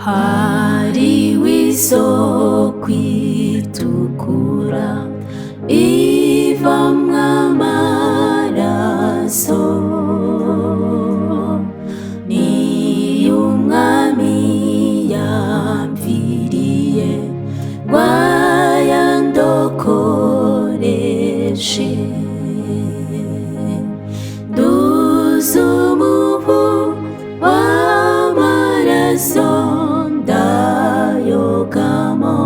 hariho isoko itukura ivamwo amaraso, niyo umwami yamviriye ngo ayandokoreshe. Nduzi umuvu w'amaraso ndayogamo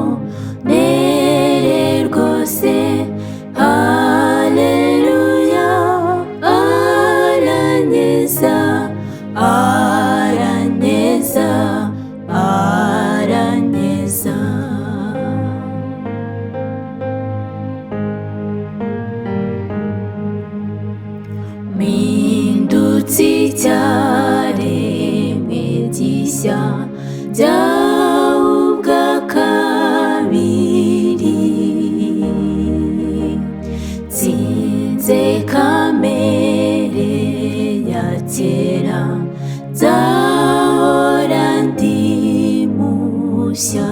nere rwose, haleluya. Aranyeza, aranyeza, aranyeza. Mpindutse icyaremwe gishya, byawe ubwa kabiri, nsinze kamere ya kera, nzahora ndi mushya.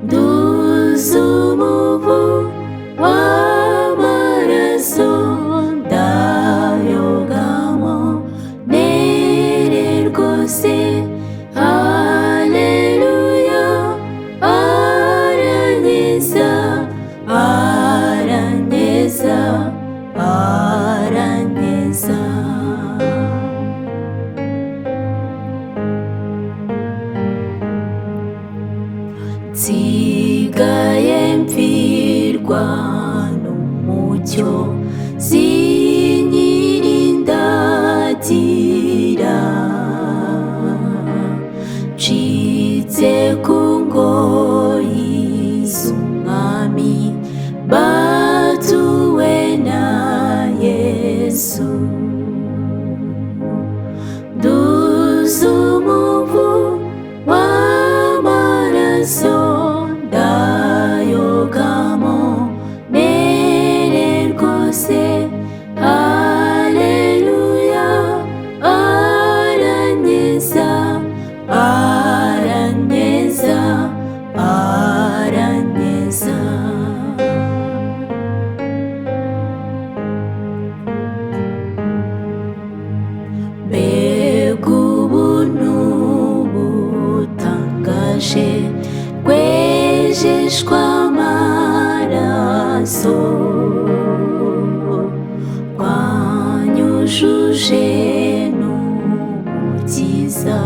Nduzi umuvu w'amaraso ndayogamo nere rwose, haleluya. Aranyeza, aranyeza, aranyeza. Nsigaye mpfirwa n'umucyo, sinyirindagira, ncitse ku ngoyi z'umwami, batuwe na Yesu. Nduzi umuvu w'amaraso ndayogamo nere rwose, haleluya. Aranyeza, aranyeza, aranyeza. Mbega ubuntu butangaje rwejejwe amaraso, rwanyujuje n'umukiza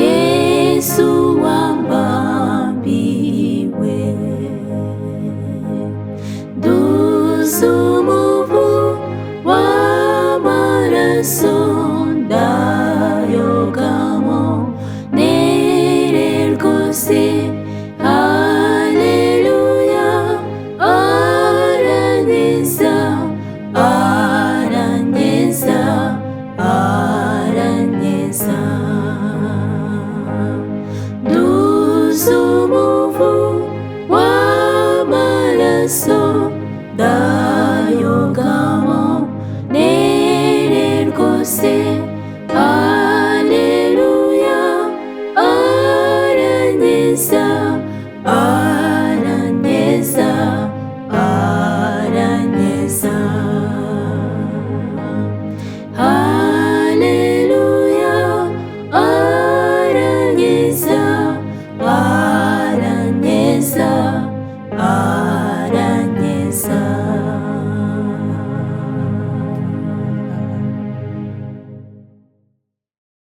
Yesu wambambiwe. Nduzi umuvu w'amaraso